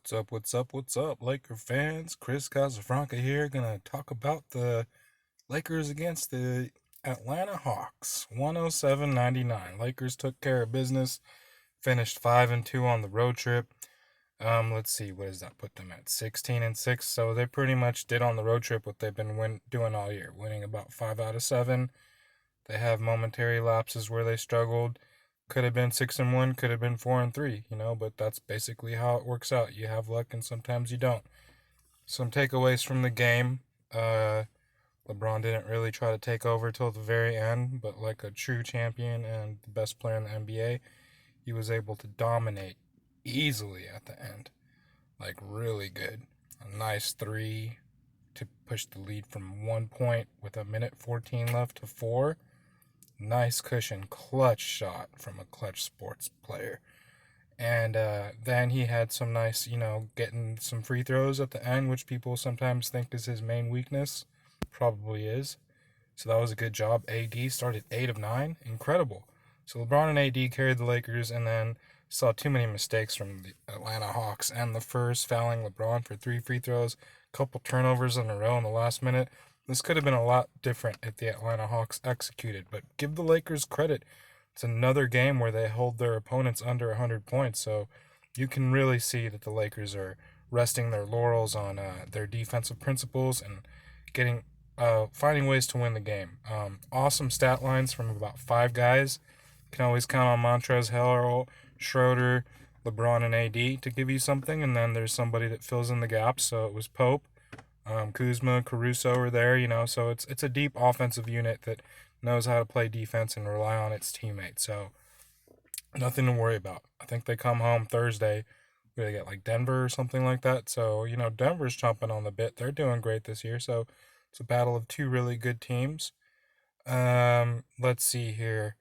What's up, what's up, what's up, Laker fans? Chris Casafranca here, gonna talk about the Lakers against the Atlanta Hawks. 107-99. Lakers took care of business, finished 5-2 on the road trip. Let's see, what does that put them at? 16-6. So they pretty much did on the road trip what they've been doing all year, winning about 5 out of 7. They have momentary lapses where they struggled. Could have been 6-1, could have been 4-3, but that's basically how it works out. You have luck and sometimes you don't. Some takeaways from the game. LeBron didn't really try to take over till the very end, but like a true champion and the best player in the NBA, he was able to dominate easily at the end. Like really good. A nice three to push the lead from 1 point with a minute 14 left to 4. Nice cushion, clutch shot from a clutch sports player. And then he had some nice, getting some free throws at the end, which people sometimes think is his main weakness. Probably is. So that was a good job. AD started 8 of 9. Incredible. So LeBron and AD carried the Lakers, and then saw too many mistakes from the Atlanta Hawks. And the first fouling LeBron for 3 free throws, couple turnovers in a row in the last minute. This could have been a lot different if the Atlanta Hawks executed, but give the Lakers credit. It's another game where they hold their opponents under 100 points, so you can really see that the Lakers are resting their laurels on their defensive principles and getting finding ways to win the game. Awesome stat lines from about 5 guys. You can always count on Montrezl Harrell, Schroeder, LeBron, and AD to give you something, and then there's somebody that fills in the gaps. So it was Pope, Kuzma, Caruso are there, so it's a deep offensive unit that knows how to play defense and rely on its teammates. So nothing to worry about. I think they come home Thursday. They get like Denver or something like that. So, Denver's chomping on the bit. They're doing great this year. So it's a battle of two really good teams. Let's see here.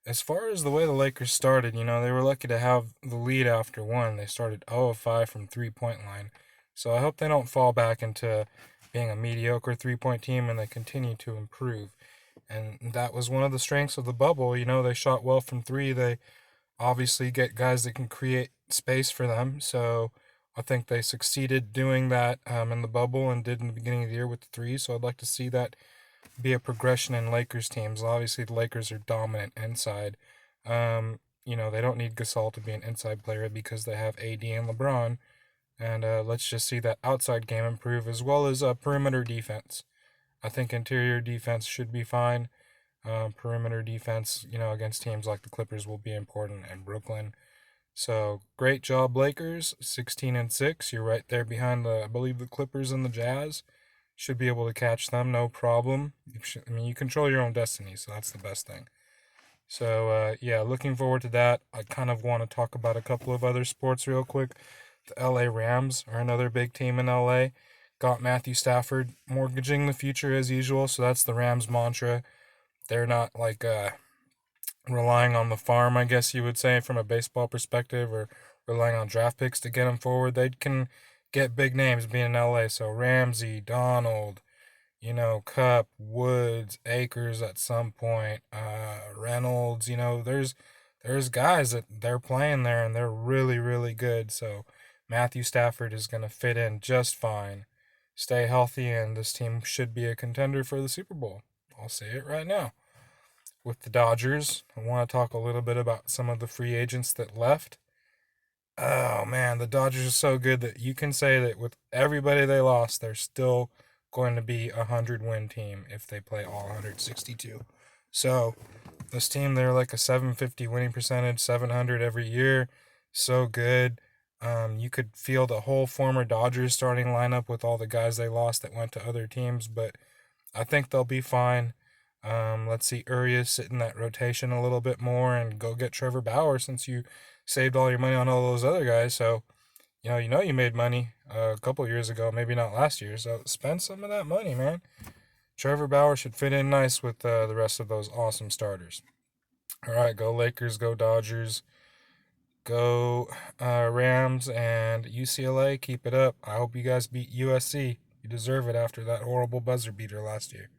As far as the way the Lakers started, they were lucky to have the lead after one. They started 0 of 5 from 3-point line. So I hope they don't fall back into being a mediocre 3-point team and they continue to improve. And that was one of the strengths of the bubble. They shot well from 3. They obviously get guys that can create space for them. So I think they succeeded doing that in the bubble and did in the beginning of the year with the 3. So I'd like to see that be a progression in Lakers teams. Obviously, the Lakers are dominant inside. They don't need Gasol to be an inside player because they have AD and LeBron. And let's just see that outside game improve as well as perimeter defense. I think interior defense should be fine. Perimeter defense, against teams like the Clippers will be important and Brooklyn. So great job, Lakers. 16-6. You're right there behind I believe the Clippers and the Jazz. Should be able to catch them, no problem. You control your own destiny, so that's the best thing. So, looking forward to that. I kind of want to talk about a couple of other sports real quick. The LA Rams are another big team in LA. Got Matthew Stafford mortgaging the future as usual, so that's the Rams mantra. They're not like relying on the farm, I guess you would say, from a baseball perspective, or relying on draft picks to get them forward. They can get big names being in LA. So Ramsey, Donald, Cup, Woods, Akers at some point, Reynolds. There's guys that they're playing there and they're really, really good. So Matthew Stafford is going to fit in just fine. Stay healthy, and this team should be a contender for the Super Bowl. I'll say it right now. With the Dodgers, I want to talk a little bit about some of the free agents that left. Oh man, the Dodgers are so good that you can say that with everybody they lost, they're still going to be a 100-win team if they play all 162. So this team, they're like a 750 winning percentage, 700 every year. So good. You could feel the whole former Dodgers starting lineup with all the guys they lost that went to other teams, but I think they'll be fine. Let's see Urias sit in that rotation a little bit more and go get Trevor Bauer since you saved all your money on all those other guys. So, you made money a couple years ago, maybe not last year. So spend some of that money, man. Trevor Bauer should fit in nice with the rest of those awesome starters. All right, go Lakers, go Dodgers, go Rams, and UCLA. Keep it up. I hope you guys beat USC. You deserve it after that horrible buzzer beater last year.